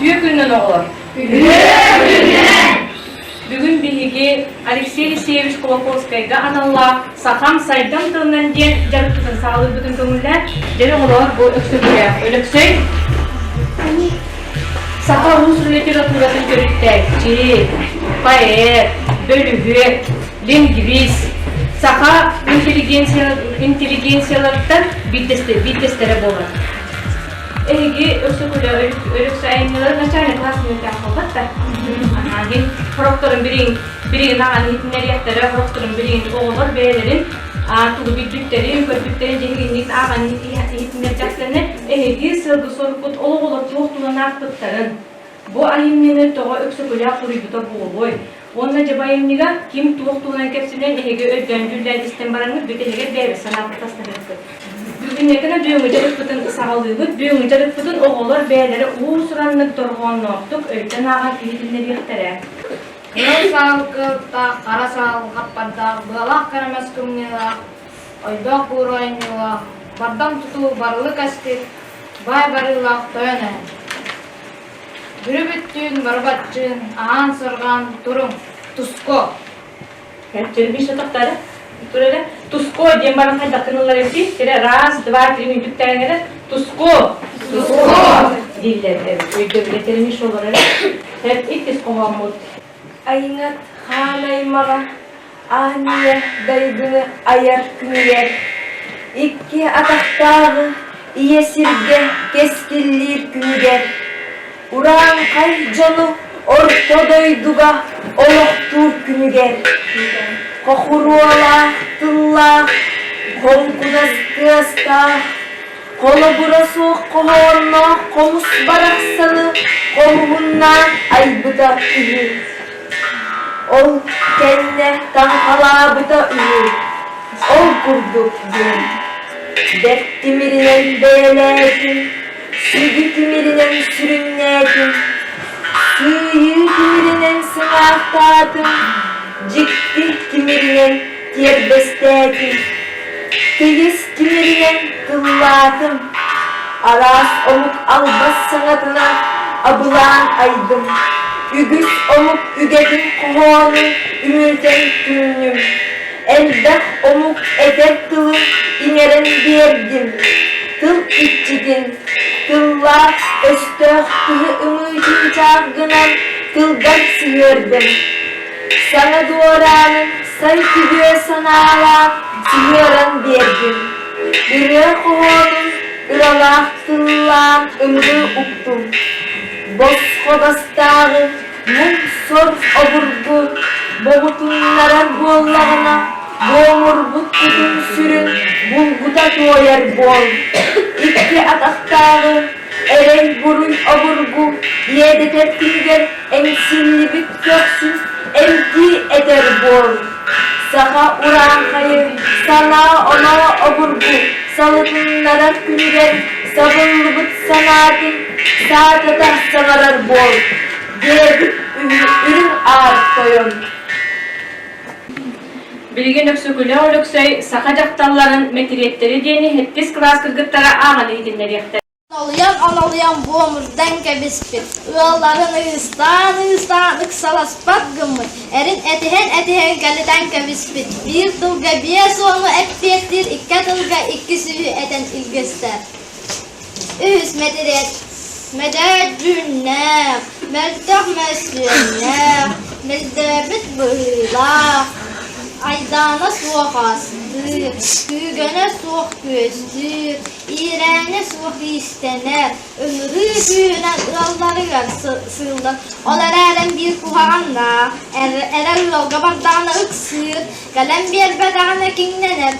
Ütüye günden oğlum. Bugün bilgi Alexey Alexeyevich Kolokovskay'da analar sakam saydan tığından diyen jarıklıkın sağlığı bütün kömürler jere olur bu öksürüyor. Öksüy Saka Rus literatürasını görüntüdeki poet, bölüğü, lingvist, saka inteligensiyalardan bittestere bolar. Egi öksürüyor, öksü ayınları начальник классный тахылдат да. Ген прокторун бирин аган хитинер яктары, прокторун бирин оголор бээлерин, тугу биттүттерин, көрбүттерин жеңгендин аган хитинер жактарыны эги сылгы сорпут ологолор жоктуган акпыттарын. Бу айымнени тога өксүкүлө курuybuta болбой. Онна жабайымнига ким туоктугунан кепсинен эги өдөн жүлдөн истен бараңы бүтелеге бери санап тастабекти. Бүгүнекene дүйөңү жарыктын сагалыгы, дүйөңү жарыктын оголор бээлери уусураннык торгонноктук өйдөн аган хитинер яктары. Салкылта, кара салгаппарда, былалак карамас күмнела, ойдо куройнела, бардам туту барлык астик, бай барылак тойоне. Бүрүбүттүн барбатчын, аан сырган турум, туско. Жербиш атактары. Туско дем барын кайда кынылар эти, раз, два, три минут теңере, туско. Туско. Дилер, өйдө билетермиш олар эле. Хеп иттис коңгамут. Айнат ханаймага ания дайдыны аяр күнүгер. Икки атактагы иесирге кескиллир күнүгер. Уран кай жону ортодойдуга олоктур күнүгер. Кохуруала тылла, конкунастыаста, коло бурасу кохорно, комус бараксаны, комугунна айбыта үйү. Ол кенне таңкалабыта үйү, ол курдук ден. Дертимиринен бээлетин, сүгүтимиринен сүрүннетин, сүйүтимиринен сыңактатын, Жикти кимиринен тербестетим, тегис кимиринен тыллатым, арас омук албас саңатына абылан айдым, үгүс омук үгетин кохонун үмүртен түннүм, элдах омук этер тылын иңерен бердим, тыл итчигин, тылла өстөх тыгы үмүтин чагынан тылган сүйөрдüm. Sana doğranın saytıgö sanala sihirен berdim. Biri kohonun ıralak tıllan ömrü uktum. Bosco bastağı mum sorf oburdu. Boğutunlara bollağına boğumur buttudun sürün bulguda doyar bol. İki ataktağı eren buruy oburgu yedi tepkinger emsilli bit köksün Emti eder bol, saha uran hayır, sana ona oburgu, salıtınlara künger, sabunlu bıt sanatın, saatata sanarar bol, diğer ürün ağır koyun. Bilgin öksükülü olüksöy, saha jaktalların metiriyetleri diyeni hettis klas kırgıttara ağalı idinler yaktı. Analıyan boğumuzdan kebispit. Uğalların ıgıstan ıksalaspat gımır. Erin etihen kaliden kebispit. Bir tılga bir sonu etpiyettir. İkke tılga iki süvü eden ilgüster. Üs medet cünne. Meddeh meslüne. Meddebit bıyla. Aydana soğuk asdır, gügöne soğuk gözdür, İrene soğuk istener, ömrü büyüne ıralları sığılır. Olar eren bir kuhağanla, erel yolga bardağına ıksır, kalem bir bedağına kinlenir,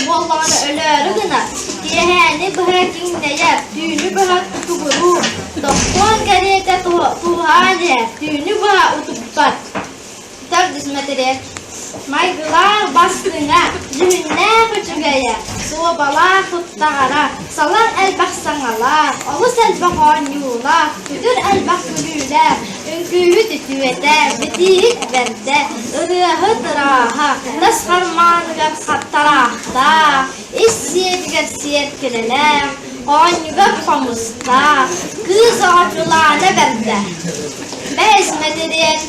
bollağına ölür gınar. Keheni bıha kinleyer, düğünü bıha tutugurur, doktor gariyete tuhaner, düğünü bıha utubbat. Tabi dismetere. Maygılar bastığına, zühünne küçügeye, soğubalar tuttağara, salar elbaq sanalar, olus elbaq oynular, küdür elbaq gülüler, ünküyü tütüvete, bitik verde, ırıhı dıraha, nasharmanıgar kattarahta, iş siyetger siyetkileler, Oynuga pamusta, kız ağacılağına bende. Beş metreden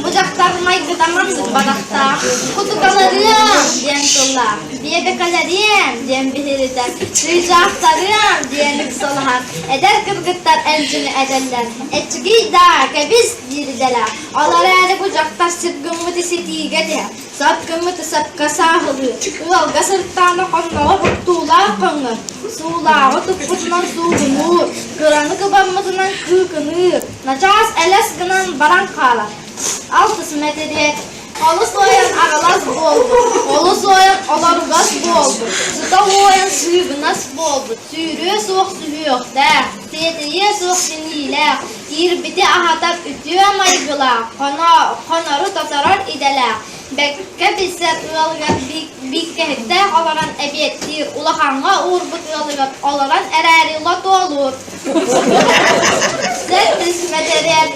bucaklarıma gıdamandır badakta. Kutukalarım diyen solar, biyebekalarım diyen bihiriden, ricaklarım diyenlik solahar. Eder kırgıtlar elcini ederler, etçigi da kebiz dirideler. Olar eli bucakta sırgımıtı sitiğe sapkımıtı sapka sahılı. Yolga sırtlarına konmalı buktuğlar konur. Suğlağı tıpkıtınan suğunur. Kıranı kıbanmasından kıkınır. Naçaz eles gınan baran kalar. Altısı metriyet. Olu soyan ağalas boldu. Olu soyan olarugaz boldu. Zıda oyan suyugunas boldu. Sürüye soğuk suyu yok da. Tiyetiye soğuk diniyle. İrbiti ahatak ütüyor maygıla. Konoru tatarar idele. Bekke bilse ıyalıgat bikkehette olaran ebiyettir. Ulahanga uğurbut ıyalıgat olaran ereriyla doğulur. Sertis meteriyel.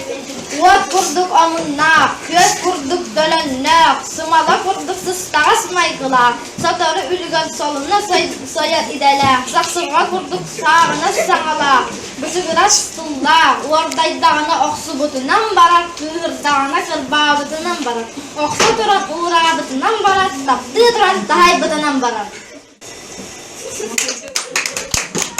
Uat kurduk omunna, köz kurduk dölönne, sımala kurduk sıstağız maygıla, satarı ülgön soluna soyar idele, saksırga kurduk sağına sağala, bıcıgıra stulla, ordaydağına oksu butunan barar, kıhırdağına kırbağı butunan barar, oksu turan uğrağı butunan barar, taptığı turan dahay butunan barar.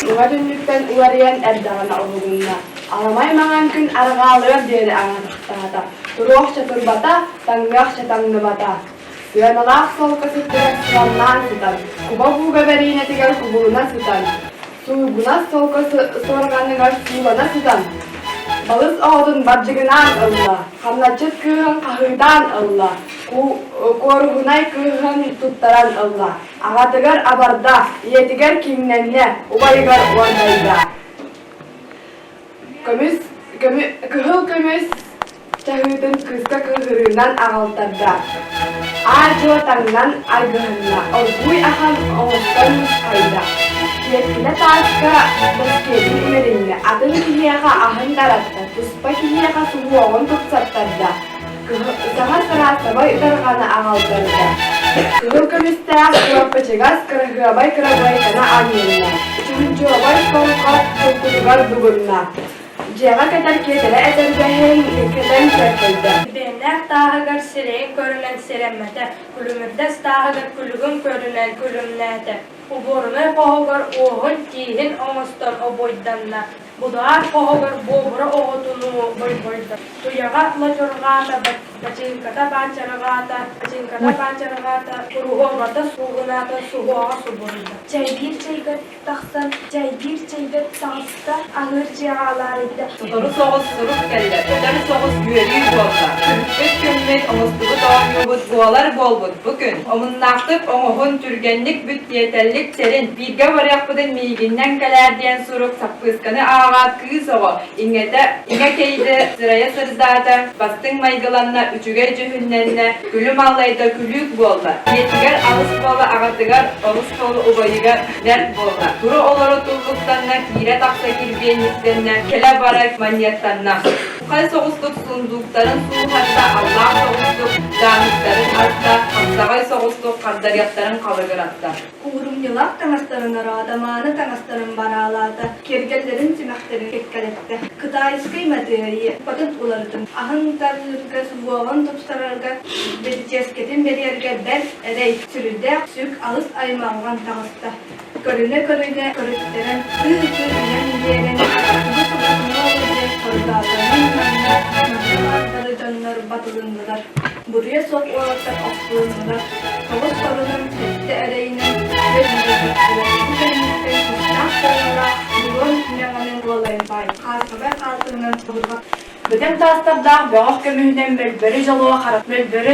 Uğa dönlükten uğarayan erdağına oğlunna. Alamay mağan gün arğalıyor deri ağanıqtağda. Turuq çaturbata, tangaq çatangnıbata. Suyanalaq solkası direk sulannan sıtan. Kuba buğga berine tigar kubuğuna sıtan. Suyguna solkası sorganıgar suğlana sıtan. Balız oğdun barcıgınan ılla. Hamlaçıt kığın kahıdan ılla. Koruğunay kığın tuttaran ılla. Ağatıgar abarda, yetigar kimnenle, ubayıgar ordayda. Kıhıl kömüs çahıdın kızka kıhırından ağaltarda. Ağacı tangan aygıhınla, olguy ahan oğustan muskayda. Yetkine taşka baskedin imerinle, adın kihiyaha ahın daratta, tuspa kihiyaha suhuoğun tutsattarda. Saha sıra sabay dargana ağaltarda. Kıhıl kömüstağ kuapacıgaz kırıgabay kırabay kana anyenna. Üçüncü abay solkot solkudugar dugunna. Jaga kadar kedere eder behen keden çerkelde. Benler dağıgar sireğin görünen siremmete, kulümürdes dağıgar kulügün görünen kulümnete. Uborunu poğugar oğun tihin oğustan o boydanna. Budağar poğugar boğura oğutunu boydan. Tuyaga lacurgata, bacinkata bancargata, kuruğorgata suğunata suğuğa suburda. Çay bir çaygat taqsan, çay bir çaygat taqsta, ağır ciğalarıydı. Tutarı soğuz sırıp geldi. Tutarı soğuz güveriyi bolsa. Kürkbet kömmet omustuğu doğan yobut boğalar bolbut. Bugün omunnaqtık oğuhun türgenlik büt yeterlik serin. Birge varyak miyiginden geler diyen suruk sapkıskanı ağat kız oğu. İnge keydi sıraya sırzdada. Bastın maygılanna üçüger cühünnenne. Gülüm allayda gülük bolda. Yetiger ağız boğla ağatıgar ağız boğla ubayıgar dert bolda. Duru oları tulluktanna kire taksa kirbiyen yitlenna. Kele barak manyattanna. Kay soğusluk sundukların suğhatta Allah soğusluk dağınıkların artta. Hamsagay soğusluk kardaryatların kalıgıratta. Uğrum yılak tanasların arada, manı tanasların baralada. Kergellerin simakların kekkalette. Kıtayız kıymadığı, patut ulardın. Ahın tarlırga, suğuğun topsararga. Bedi cesketin beriyerge bel edey. Sürüde sük alыс aymağın tanasta. Körüne körütteren, tığ ünen diyenin. Bu sabahını olacak kordağlarının nanlar canlar batılındılar. Buraya sok oğlaktan okulundular. Kavuz sorunun tepki ereyinin verinde tuttular. Bu kendimizden kustan sonra buron tünyanın olayın bay. Kalkıbe kalkının burga. Bütün tastabda boğuk kömühden bölbörü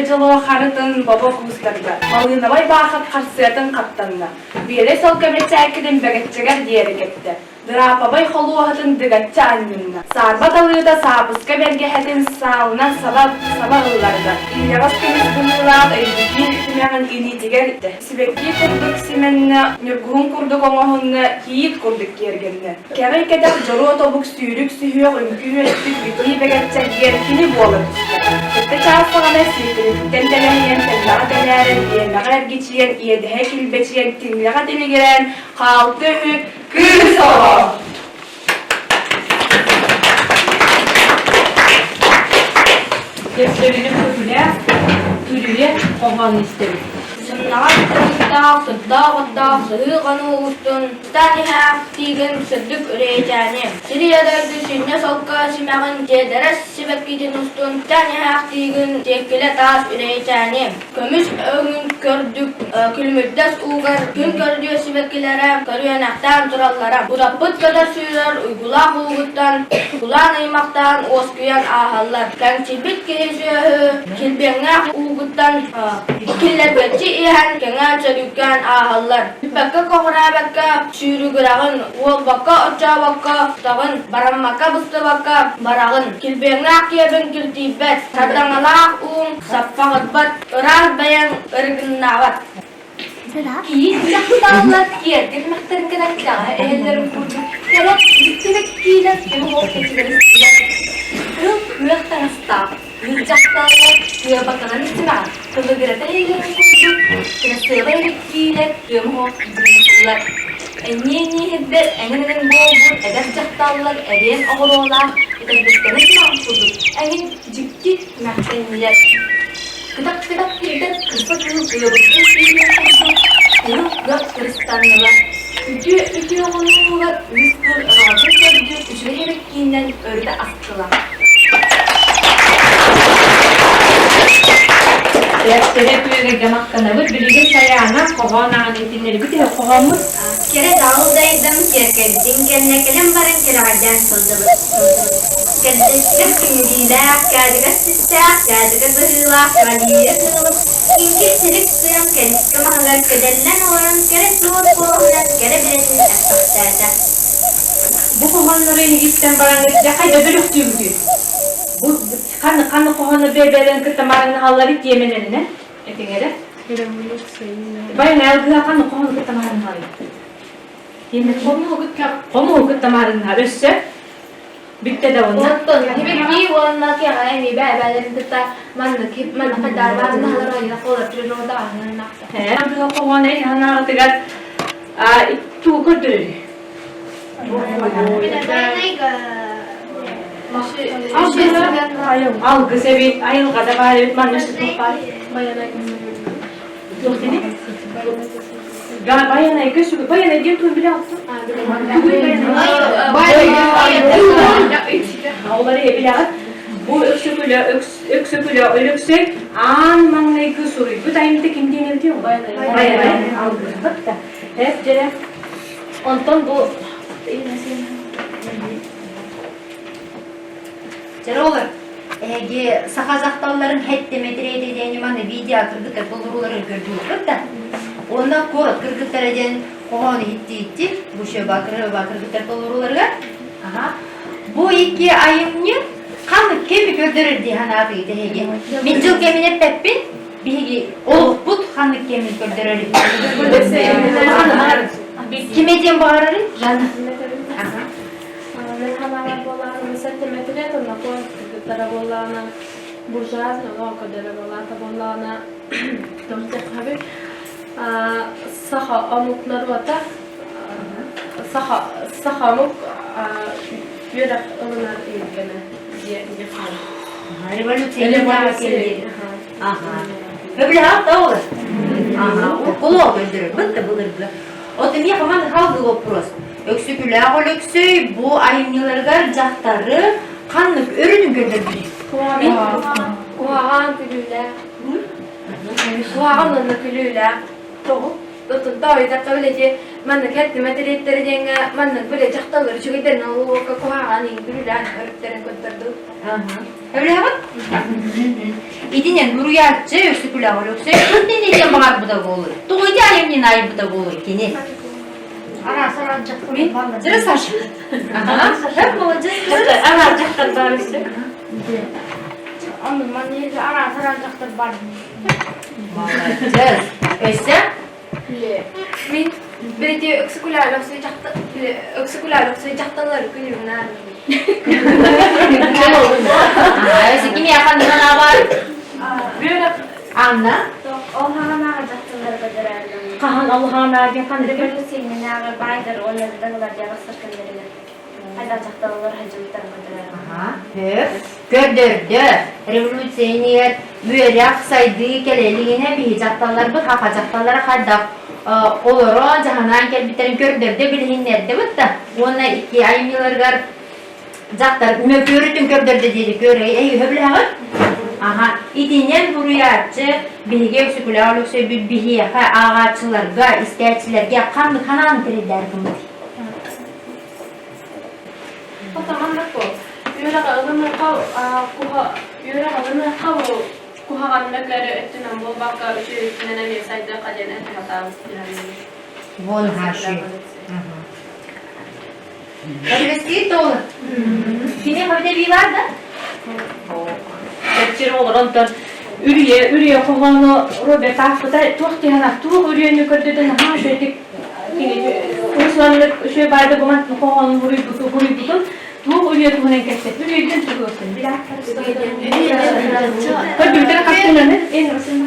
jaloğa xarıtın baba kumuslarga. Malığına bay bağıqat qarsıyatın qattanına. Biyele sol kömret çəkidin bəgətçəgər diyeri getdi. Dırapabay xolu ahıtın dıgatça annınna. Sarbat alıyda sapıska bergehetin sağına sabah ıllarda. İlyavas kömüs bunulağı eydikil ütümağın ilitiger itti. Sibekki kurduk simenne, nürguhun kurduk oğuhunna, hiyit kurduk yergenne. Kere kedek joru otobuk sürük sühüyor ümkünü ettik biti bəgətçək yerkini boğulur. Kıttı çağırsağına sildirip, tenteleyen, tellağa teleyen, yemeğer geçiyen, yedehe kilbeçiyen, tinlağa demigiren, halkı hük, 그서 Defterinin köküne, ürüye kovan istedim. Sınnağa sıddağı sığıqanı uğustun, staniha tiğin sıddık üreyeceğim. Siriyadaydı sinne solka simağın cederes sibekidin ustun, staniha tiğin tekkile taş üreyeceğim. Kömüş öğün kördük, külmüddes uğar, gün kördüğü sibekilere, körüyenekten turallara. Urapıt kadar suyular, uygulak uğuttan, kulağın aymaktan, oskuyan ahallar. Kansibit kehesiyahı, kilbeğine uğuttan, killer geçi ihan kengal çölükkan ahallar. Bakka kohra bakka sürü gırağın, ol bakka oca bakka, tağın baram bakka bıstı bakka, barağın. Kilbeğine kiyebin kiltibet, sardangalak uğun, sappağıt bat, ıral bayan ırgınnavat. İyi yaktallar diye demekten gerekli. Ellerim kurdu. Gerek gitmek giyiler. Hem o keçileri siler. Kırık müyaktan hasta. Yüzcaktallar. Diye bakalım istemem. Kılı girete ellerim kurdu. Kına sığla erik giyiler. Hem o keçileri Enni hibber, enginin boğul, eder caktallar, eriyen oğloğlar. Eder büstene silah kurdu. Engin ciddi mehtenliler. Kıdak gider, kırsa kırık yobukta silah kurdu. Kırık gök kırıstanlılar. Üçü oğullar, rüzgür, razı gördü, üçü herek giyinden örde astılar. Deftere kuyuga jamak kanabı bilgi sayana kovan anetleri bir de kovamız. Kere dağıldaydım, kerkedim, kendine kelem barın kelahardan sıldı. Kendine kimliğine, kâdıga sista, kâdıga bırıla, kâdiye kılıp, inki silik suyam, kendine mahalar kedellen oran, kere suğut boğulan, kere bilesin aksaktayda. Bu kovanları isten barangı kayda bölüktüğümdü. Bu kanı kovanı bebelerin kırtamalarını halları yemelerine etengere. Bayan elgıya kanı kovanı kırtamalarını halları. Yemek konu kırtamalarını halları. Össe bitti de onlar. Ondan hibiki onunla ki aymi bebelerin kıta manlık hip manlık kadar var nalar ayına kola tırı roda anına nakta. Elgıya kovanı yana tıgar tuğ kırdırır. Algı sevi ayıl kadar var evet manlaştı topar. Yok seni? Bayana göçü bayana diye tu bile attı. Onları bile at. Bu öksüküle ölüksek an manlayı kusuruyor. Bu da imte kim diye diyor? Bayana algı. Bak da hep cere. Ondan bu Olur. Sakazaktalların hette metre edeceğini bana video kırgıtlar bulurları gördük da. Ondan korat kırgıtlar edeceğin kovanı hitti. Bu şey kırgıtlar bulurları. Aha. Bu iki ayımını kanlık kemi gördürür diye hanafiydi hege. Mincil kemine peppin. Bir olup but kanlık kemi gördürür. Kime diyen bağırır? Canı. Men halalar bolarını sentimetre tonna koydukları bolarını burjuazno lokadere bolarta bolarını dörtte tabi saha amukları vata saha amuk yürek ılınar ilgene diye Hayır böyle tehlikeli. Aha. Böyle hatta olur. Aha. O kulağı öldürür. Bıttı bulur bile. O da niye hemen halde o pros. Öksüküler ol öksüy bu ayımlılar cahtarı kanlık ürünü gönderiyor. Kuağan külüyle kuağan onu külüyle Tutun da öylece manlık etti metriyetleri denge manlık böyle cahtaları şu giderin o kuağan külüyle örüklerin götürdü. Öyle hemen? İdinen nuruyatçı öksüküler ol öksüy. Dinleyeceğim bana bu da olur. Doğuydu ayımlının ayı bu da olur ki. Ara saracak. Sıra saç. Aha. Hep olacak. anarcaktan barıştık. Onun maniyeli ara saracaktır var. Malacağız. Öyle. Min birisi öksükülerle sıcaktaları külüğüne. Öyle kim yapan bana var? Böyle Anla. O hana saracaktır kadar. Kahan Allah'ın verdiği kan dedi. Revolüsyonun ağı baydır onlardan yarasır kendileri. Hayda çaktalar hacımdan kadar. Aha, gördürdü. Revolüsyoniyet büyerek saydığı keleliğine bir caktalar bu haka caktalara kadar olur o cahanan kelbitlerin gördürdü bilhinlerdi bu da. Ona iki ayımlargar caktar mökürütün gördürdü dedi göreyi eyi höbleğir. Aha, idinen buruyatçı bilge öksüküle olursa bir bihiye ağaççılarga, isterçilerge kanlı kanan teriler bunu. O zaman da bu. Yürek alımı kav, yürek alımı kav, kuha anlıkları ettiğinden bu bakka üstüne ne saydı kaden etmata. Von haşi. Elbette doğru. Şimdi haberde bir var da. Geçir olur ondan. Ürüye kohanı Robert Afkı'da tuğ diyanak tuğ ürüyeni kördüden ha şöyle Ruslanlık şöyle barda buman kohanı vuruyu tutun. Tuğ ürüye tuğunen kesset. Ürüyeden tuğuyorsun. Bir dakika kattığını en arasında.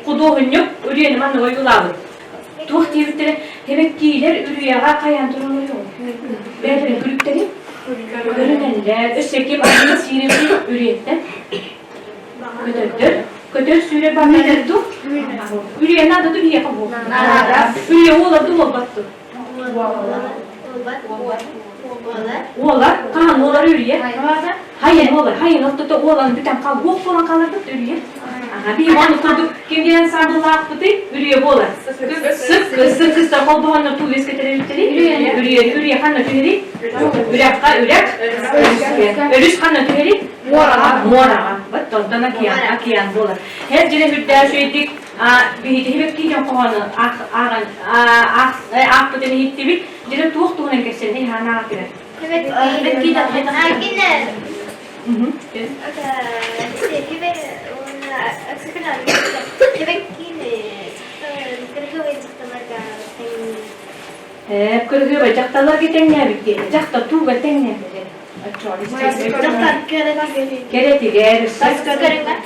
Kuduğun yok. Ürüyeni manı oyguladı. Tuğ diyebilir. Demek ki iler ürüye kayan duruluyor. Böyle gülükleri. Görünenler. Öseki başında sinirli ürüyetten. Kötü süre bakmadan dur. Ürüye nada dur ya kabu. Ürüye oğla dur battı. Oğlar, kan oğlar ürüye. Hayır oğlar, hayır ortada oğlan bir tane kal, bok falan kalırdı ürüye. Bir onu kurduk, kim gelen sardılar akıtı, ürüye oğlar. Sık kısa kol boğanlar tuğ esketleri ürüye kanla tüheri. Ürek, örüş kanla tüheri. Mora. Betul, dan akian bola. Her jene hüdder şöydik, bir hibek kijan kohanı, akıtını hittibik, jene tuğunen kesin, he hana akire. Evet, hibek kijan heta. Aginer. Hep kırgı ve caktalar gitenge bitti. Cakta tuğ gitenge bitti. Gereti gerisi.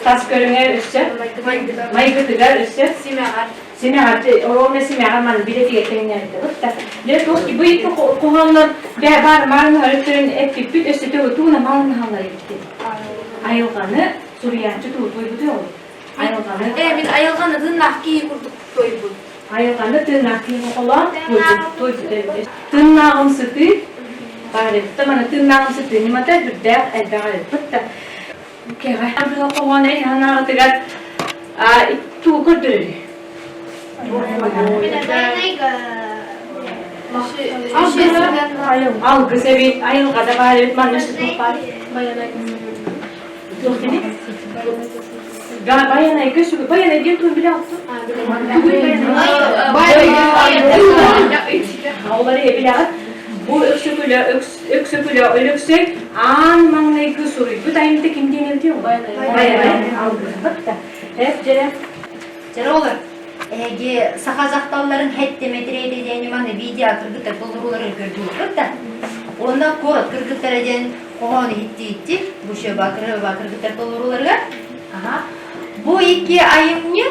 Tas körüne üstü. Maygıtı gar üstü. Simeğar. Orome simeğar man bileti gitenge bitti. Ne tuğ ki bu iki kohanlar var marın harflerin etkip bit üstü tuğuna marın halları gitti. Ayılganı Suriyancı tuğ tuğu olur. Ayılganı. Biz ayılganı tırnakki kurduk toybu. Ayılganı tırnakki olan tuğu. Tırnağın sütü. Bari tamam tırnağın sütü. Nimata hüdder elbağır. Bitti. Kaya hamle kovan en hana tıgat. Tuğu kurdur. Algı sevi ayılgada bari manışı topar. Yok ne? Bayana göçü bayana diye tuğ bile attı. Onları bile bu öksüküle ölüksek an manlayı gösürüyor. Bu da imde kim denildi diyor. Bayana algı. Hep Jere olur. Sakazaktalların hette metre edeceğini bana video kırgıtlar dolduruları gördük da. Onda korat kırgıtlar edeceğin kohanı hitti. Bu şey kırgıtlar dolduruları. Aha. Bu iki ayımını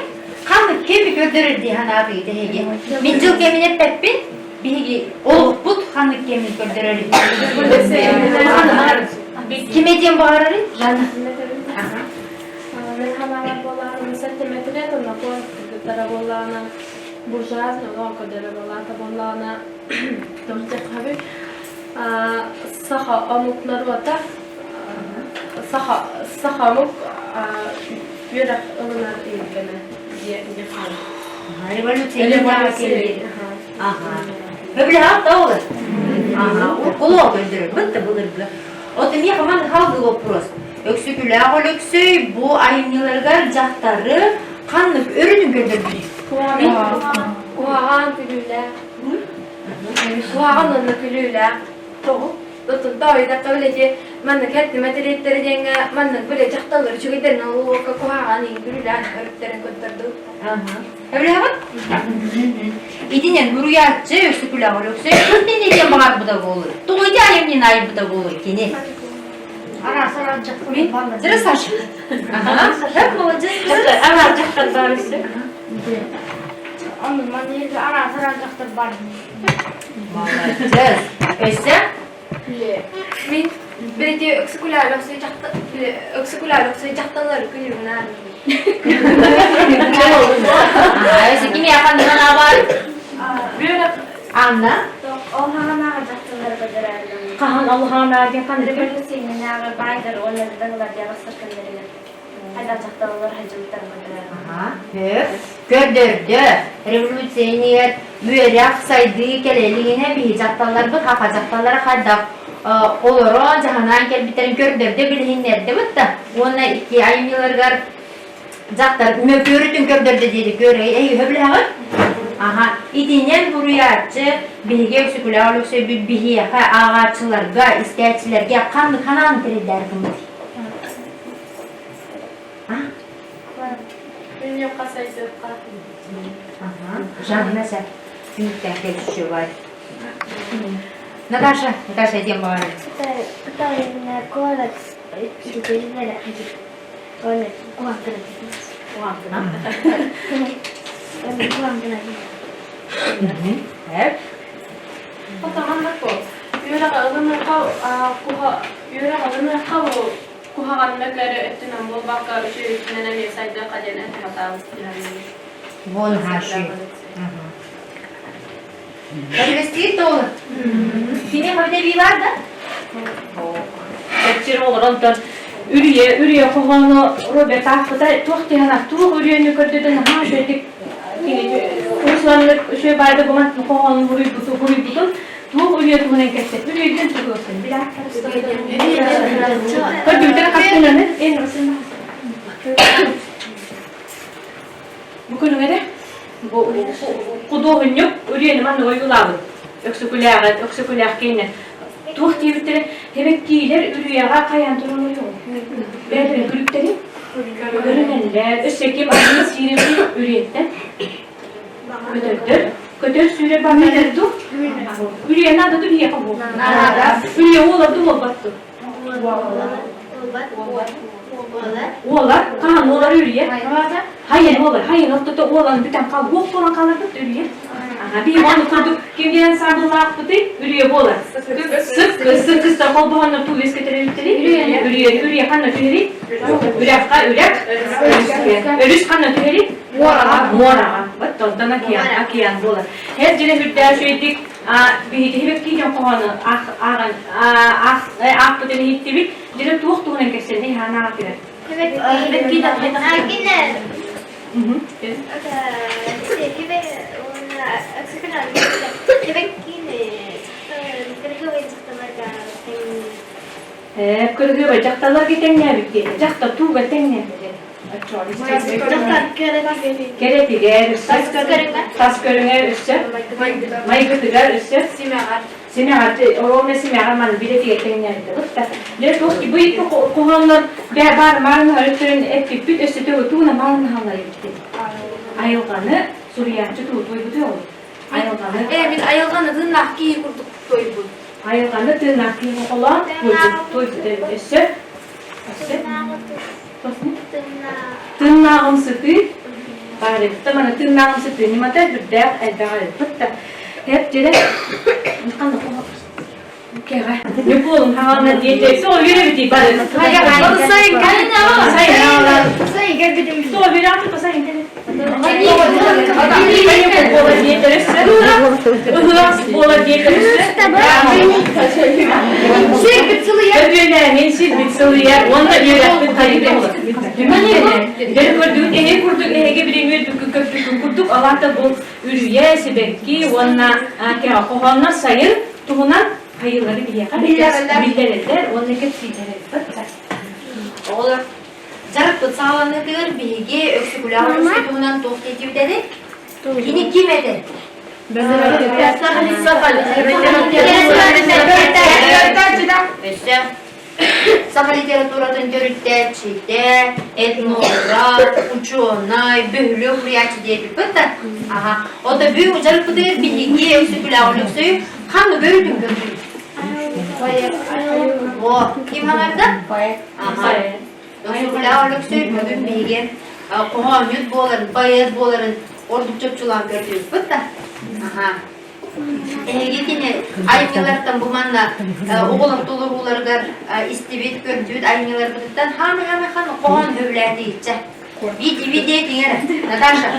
kanlı kemi gördürür diye hanağıydı hege. Mincil kemine peppin. Bir olup but kanlı kemi gördürür. Kime diyen bağırır? Jana. Men hamar bolarını sentimetre tona koydukları bolana burjaz ne var kadar bolata bolana dörtte kabi saha amuklar vata saha amuk yürek ılınar ilgene diye Revolüsyoniyet. Aha. Böyle hatta olur. Aha. O kulağı gördürür. Bitti bulur bu. O da niye hemen halkı voпрос. Öksüküler öksüy bu ayınyalargar cahtarı kanlık örünü gördürür. Kuağan tülüyle. Kuağan onunla tülüyle. Doğru. Tutun da öylece manlık etti metriyetleri denge manlık böyle cahtaları çünkü de o kuağan tülüyle örüplerin götürdü. Öyle hemen? İdinen buruyatçı öksüküler öksüy. Önden ediyen bağır bu da olur. Doğuydu ayımın ayı bu da olur ki. Ara saracak. Zira saç. Aha. Hep olacak. Ara caktan darısı. Onun maniyeti ana saranacaktır var. Молодец. Эссе? Min birece öksükülerlik sıcaktaları gülümler. Эссе kim yapan ne var? Anna. Olhana nağacaktılar bedererler. Kahan Allah'ın verdiği kan dedi. Senin nağı baydır onlardan diye bastırkınlarıyla. Hayacaktılar hacımdan bedererler. Gördürdü. Revolüsyoner müerrek saydığı keleliğine bir hicattallar bu kafacaktallara kadar olur cahanan gel biterin gördürdü bilhinlerdi bitti. Ona iki ayımlargar Zaktar möpürütün gördürdü dedi görey ey höbleğin. Aha, idinen buruyarcı bilge öksüküle oluksa bir bihiye ağaççılarga, isteğçilerge kanlı kanan teriler kımdı. Min yok kasaydı yok. Aha, canım mesela ümitten gelişiyor var. Natasha diyeyim bari. Питание колок читали. Он квантовый. Evet. O zaman da bu. Yürek alımı kuhagan mekleri ettiğinden bol bakka üşü üstüne ne saydı kadene hata Вон haşi. Pervesti dolu. Senin evde bir var da? Çekçiri olur ondan. Ürüye kohanı Robert Akfı'da tuhtihana tuğ ürüyeni kördüden ha şöyle Ruslanlık şöyle barda bulan kohanı vuruyu butun tuğ ürüye tuğunen kestik. Ürüyeden tuğuyorsun. Bilal kördü bir tane kaptığını en arasında. Bu konu ne? Bu kuduğun yok. Ürüyeni manı uyguladı. Öksüküler kendine. Tuh diye hemek giyiler ürüyağa kayan durumu yok. Böyle gülükleri görünenler, üstekim adını sihirli üreyetten götürdü. Götür süre bakmaları dur. Ürüye ne adı bir yapı bu. Ürüye oğladı mı battı? Oğlar, kahan oğlar ürüye. Hayır oğlar, hayır ortada oğlanın bir tane kaldı. Yok falan kalırdı ürüye. Bir onu kurduk. Kim diyen sardılar bu değil, ürüye boğlar. Sık kısa kol buhanlar tuğ esketileri ürüye kanla tüheri, ürüş kanla tüheri, morağa. Bak tozdan akiyan boğlar. Her cene hüddâ şöyledik, bir hibek kiyeceğim kohanı, bu dene hittibik, cene tuğuk tuğuna kesin, hey hana akiler. Evet, gider. Kırgı ve caktalar giten ne bitti? Cakta tuğ geten ne bitti? Kereti ger üstü, tas körüne üstü, maygı tıgar üstü, simeğar, o simeğar manı bileti geten ne bitti? Ne tuğ ki bu ilk kohanlar berber marın harflerin ettik bit üstü tuğuna marın havları bitti. Ayılganı Suriyancı tuğ budu olur. Ayılganı. Min ayılganı dınnak ki kurduk toybu. Ayılganı tırnak gibi olan tuğ budu üstü. Tırnağım sıtı. Bari tamam tırnağım sıtı. Nimata bir der eder. Bitti. Hep cile. Kan da kera. Ne bulun havanla diyecekse o yürü bitti bari. Hayır. Sayın gelin ama. Sayın gel bitim. So bir artık sayın gelin. Bola diyecekse. Ihlas bola diyecekse. Şey bitiliyor. Ödüyle şey bitiliyor. Onda yönetti kayıt olur. Deri kurduk, ehe kurduk, ehe gibi köprü kurduk. Allah'ta bu ürüye sebepki ona kera kohana sayın tuğunan hayırları bilirler. Onu hep bilirler. Olur. Zarıp sağlanır bilgi öksüküle oluksa tuğunan toh geçiyor dedi. Yine kim eder? Saka literaturadan görüntüler, çiğde, etnograf, uçuğunay, büyülü, huriyatçı diye bir pıttı. Aha, o da büyük uçarıp bıdır bilgi öksüküle oluksa kanlı görüntüm görüntüm. O, kim hanardı? Aha, öksüküle oluksa bugün bilgi, kohamyut boğların, bayaz boğların, Orduk çöpçulan gördük bu da. Aha. Gitine ayınlardan bu manna oğlum dolurular istibet gördük ayınlardan hamı koğan hövlerdi içe. Vidi diyene. Natasha.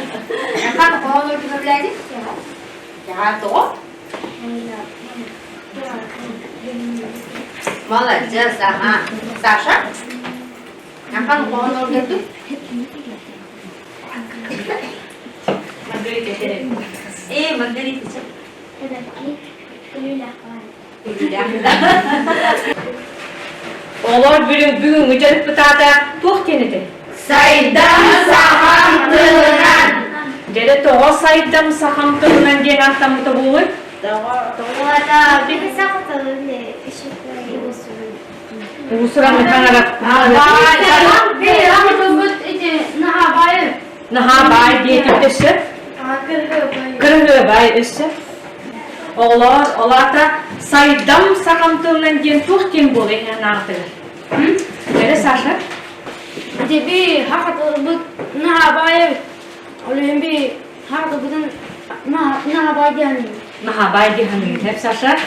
Hamı koğan hövlerdi. Ya doğru. Молодец, ага. Саша? Hamı koğan hövlerdi. Margarita. Margarita. Olar bugün mücadele bıtada tuh kenedi. Saydam sahamtıran. Jadi toh saydam sahamtıran diye anlamda bu. Doğada bir sakatlığı ne? Işıkları usulü. Usuran kanarak. Naha bay diye tiptesi. Kırığı bay ise. Olar da saydam sahamtıran diye tuh ken bu ne anlamda. Jadi Sasha. Debi hakikaten bu nahabaya olayım bir hakikaten nahabaya yani. Naha bay diye hanım hep Sasha.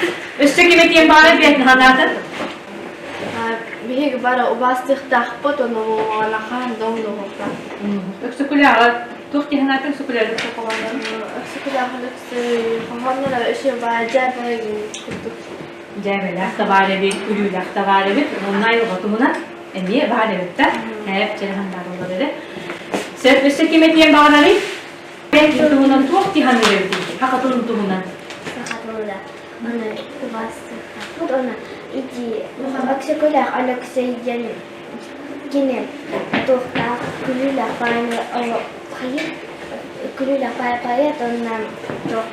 Üstteki metin bari bir anlatın. Bir hege bara o bastık tahpot onu ona kan dong dong ka. Üstteki tuh ken anlatın üstteki kalanlar. Sekolah halıksı fahamlara işe bacar böyle kutuk. Cemile, tabare bir ürüyle, tabare bir onay otumuna emiye bahane bitti. Hep cerhanlar olabilir. Sen üstteki metin bağları ben tutumundan tuh diye hanım verdi. Hakatun tutumundan. Sakatlığı. Onu bastık tahpot ona. İki, sekolah halıksı yine tuhta kulüyle falan hayır. Kulüyle payet ondan çok.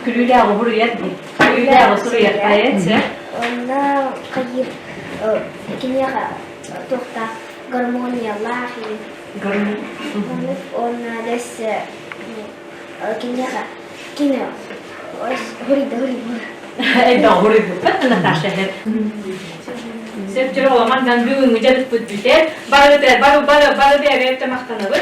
Külüyle hurriyet değil. Külüyle hurriyet payetse. Ondan hayır. Kini tuhta garmoniyalar. Garın. Ondan desse kini huri. Eda hurriyet. Natasha hep. Sen çare olaman dan bugün mücadele biter. Baru bir eve temahtanı var.